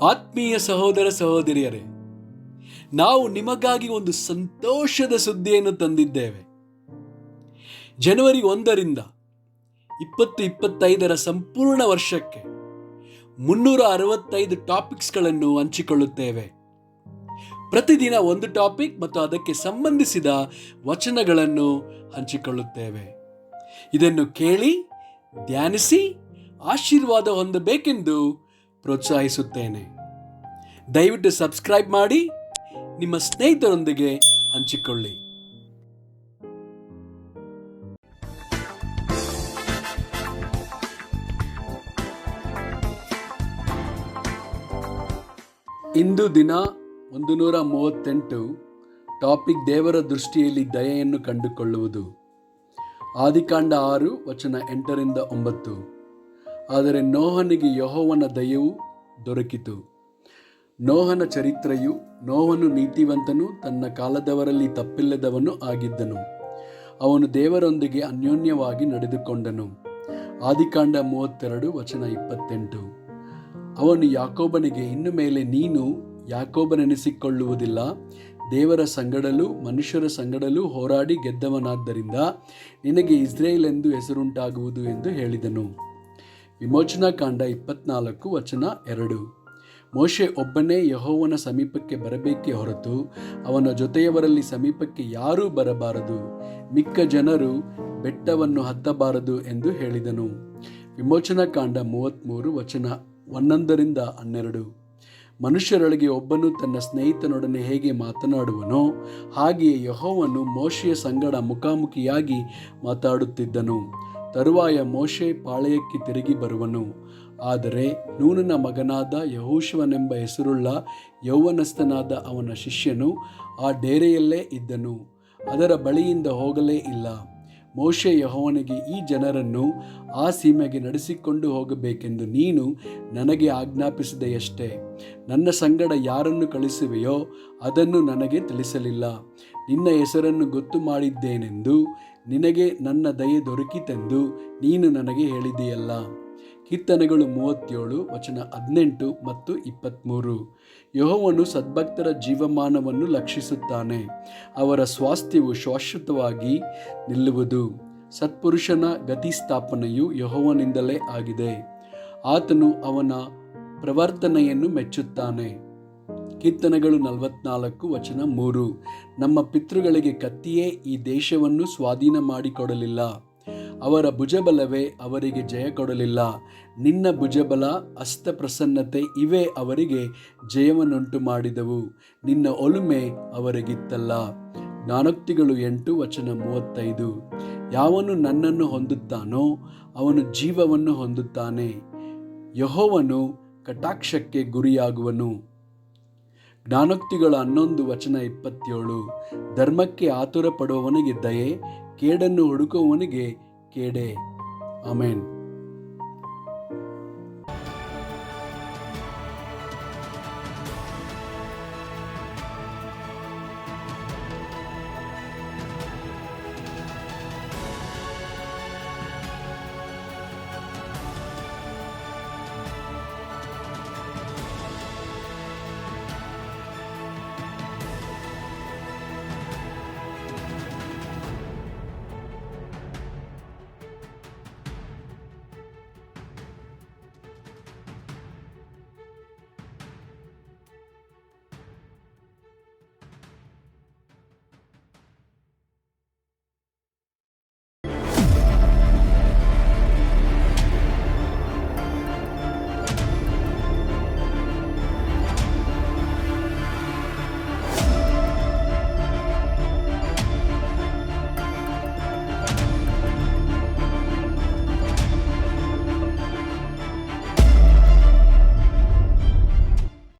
ಆತ್ಮೀಯ ಸಹೋದರ ಸಹೋದರಿಯರೇ, ನಾವು ನಿಮಗಾಗಿ ಒಂದು ಸಂತೋಷದ ಸುದ್ದಿಯನ್ನು ತಂದಿದ್ದೇವೆ. ಜನವರಿ 1ರಿಂದ 2025 ಸಂಪೂರ್ಣ ವರ್ಷಕ್ಕೆ 365 ಟಾಪಿಕ್ಸ್ಗಳನ್ನು ಹಂಚಿಕೊಳ್ಳುತ್ತೇವೆ. ಪ್ರತಿದಿನ ಒಂದು ಟಾಪಿಕ್ ಮತ್ತು ಅದಕ್ಕೆ ಸಂಬಂಧಿಸಿದ ವಚನಗಳನ್ನು ಹಂಚಿಕೊಳ್ಳುತ್ತೇವೆ. ಇದನ್ನು ಕೇಳಿ ಧ್ಯಾನಿಸಿ ಆಶೀರ್ವಾದ ಹೊಂದಬೇಕೆಂದು ಪ್ರೋತ್ಸಾಹಿಸುತ್ತೇನೆ. ದಯವಿಟ್ಟು ಸಬ್ಸ್ಕ್ರೈಬ್ ಮಾಡಿ ನಿಮ್ಮ ಸ್ನೇಹಿತರೊಂದಿಗೆ ಹಂಚಿಕೊಳ್ಳಿ. ಇಂದು ದಿನ 138 ಟಾಪಿಕ್ ದೇವರ ದೃಷ್ಟಿಯಲ್ಲಿ ದಯೆಯನ್ನು ಕಂಡುಕೊಳ್ಳುವುದು. ಆದಿಕಾಂಡ 6 ವಚನ 8ರಿಂದ 9. ಆದರೆ ನೋಹನಿಗೆ ಯೆಹೋವನ ದಯೆಯು ದೊರಕಿತು. ನೋಹನ ಚರಿತ್ರೆಯು, ನೋಹನು ನೀತಿವಂತನು, ತನ್ನ ಕಾಲದವರಲ್ಲಿ ತಪ್ಪಿಲ್ಲದವನು ಆಗಿದ್ದನು. ಅವನು ದೇವರೊಂದಿಗೆ ಅನ್ಯೋನ್ಯವಾಗಿ ನಡೆದುಕೊಂಡನು. ಆದಿಕಾಂಡ 32 ವಚನ 28. ಅವನು ಯಾಕೋಬನಿಗೆ, ಇನ್ನು ಮೇಲೆ ನೀನು ಯಾಕೋಬನೆನಿಸಿಕೊಳ್ಳುವುದಿಲ್ಲ, ದೇವರ ಸಂಗಡಲೂ ಮನುಷ್ಯರ ಸಂಗಡಲೂ ಹೋರಾಡಿ ಗೆದ್ದವನಾದ್ದರಿಂದ ನಿನಗೆ ಇಸ್ರೇಲ್ ಎಂದು ಹೆಸರುಂಟಾಗುವುದು ಎಂದು ಹೇಳಿದನು. ವಿಮೋಚನಾಕಾಂಡ 24 ವಚನ 2. ಮೋಶೆ ಒಬ್ಬನೇ ಯೆಹೋವನ ಸಮೀಪಕ್ಕೆ ಬರಬೇಕೇ ಹೊರತು ಅವನ ಜೊತೆಯವರಲ್ಲಿ ಸಮೀಪಕ್ಕೆ ಯಾರೂ ಬರಬಾರದು, ಮಿಕ್ಕ ಜನರು ಬೆಟ್ಟವನ್ನು ಹತ್ತಬಾರದು ಎಂದು ಹೇಳಿದನು. ವಿಮೋಚನಾಕಾಂಡ 33 ವಚನ 11ರಿಂದ 12. ಮನುಷ್ಯರೊಳಗೆ ಒಬ್ಬನು ತನ್ನ ಸ್ನೇಹಿತನೊಡನೆ ಹೇಗೆ ಮಾತನಾಡುವನೋ ಹಾಗೆಯೇ ಯೆಹೋವನು ಮೋಶೆಯ ಸಂಗಡ ಮುಖಾಮುಖಿಯಾಗಿ ಮಾತಾಡುತ್ತಿದ್ದನು. ತರುವಾಯ ಮೋಶೆ ಪಾಳೆಯಕ್ಕೆ ತಿರುಗಿ ಬರುವನು. ಆದರೆ ನೂನನ ಮಗನಾದ ಯೆಹೋಶುವನೆಂಬ ಹೆಸರುಳ್ಳ ಯೌವನಸ್ಥನಾದ ಅವನ ಶಿಷ್ಯನು ಆ ಡೇರೆಯಲ್ಲೇ ಇದ್ದನು, ಅದರ ಬಳಿಯಿಂದ ಹೋಗಲೇ ಇಲ್ಲ. ಮೋಶೆ ಯೆಹೋವನಿಗೆ, ಈ ಜನರನ್ನು ಆ ಸೀಮೆಗೆ ನಡೆಸಿಕೊಂಡು ಹೋಗಬೇಕೆಂದು ನೀನು ನನಗೆ ಆಜ್ಞಾಪಿಸಿದೆಯಷ್ಟೇ. ನನ್ನ ಸಂಗಡ ಯಾರನ್ನು ಕಳಿಸುವೆಯೋ ಅದನ್ನು ನನಗೆ ತಿಳಿಸಲಿಲ್ಲ. ನಿನ್ನ ಹೆಸರನ್ನು ಗೊತ್ತು ಮಾಡಿದ್ದೇನೆಂದು, ನಿನಗೆ ನನ್ನ ದಯೆ ದೊರಕಿತೆಂದು ನೀನು ನನಗೆ ಹೇಳಿದೆಯಲ್ಲ. ಕೀರ್ತನೆಗಳು 37 ವಚನ 18 ಮತ್ತು 23. ಯೆಹೋವನು ಸದ್ಭಕ್ತರ ಜೀವಮಾನವನ್ನು ಲಕ್ಷಿಸುತ್ತಾನೆ, ಅವರ ಸ್ವಾಸ್ಥ್ಯವು ಶಾಶ್ವತವಾಗಿ ನಿಲ್ಲುವುದು. ಸತ್ಪುರುಷನ ಗತಿಸ್ಥಾಪನೆಯು ಯೆಹೋವನಿಂದಲೇ ಆಗಿದೆ, ಆತನು ಅವನ ಪ್ರವರ್ತನೆಯನ್ನು ಮೆಚ್ಚುತ್ತಾನೆ. ಕೀರ್ತನೆಗಳು 44 ವಚನ 3. ನಮ್ಮ ಪಿತೃಗಳಿಗೆ ಕತ್ತಿಯೇ ಈ ದೇಶವನ್ನು ಸ್ವಾಧೀನ ಮಾಡಿಕೊಡಲಿಲ್ಲ, ಅವರ ಭುಜಬಲವೇ ಅವರಿಗೆ ಜಯ ಕೊಡಲಿಲ್ಲ. ನಿನ್ನ ಭುಜಬಲ, ಹಸ್ತಪ್ರಸನ್ನತೆ ಇವೇ ಅವರಿಗೆ ಜಯವನ್ನುಂಟು ಮಾಡಿದವು, ನಿನ್ನ ಒಲುಮೆ ಅವರಿಗಿತ್ತಲ್ಲ. ಜ್ಞಾನೋಕ್ತಿಗಳು 8 ವಚನ 35. ಯಾವನು ನನ್ನನ್ನು ಹೊಂದುತ್ತಾನೋ ಅವನು ಜೀವವನ್ನು ಹೊಂದುತ್ತಾನೆ, ಯೆಹೋವನು ಕಟಾಕ್ಷಕ್ಕೆ ಗುರಿಯಾಗುವನು. ಜ್ಞಾನೋಕ್ತಿಗಳು 11 ವಚನ 27. ಧರ್ಮಕ್ಕೆ ಆತುರ ಪಡುವವನಿಗೆ ದಯೆ, ಕೇಡನ್ನು ಹುಡುಕುವವನಿಗೆ ಕೇಡೆ. ಆಮೆನ್.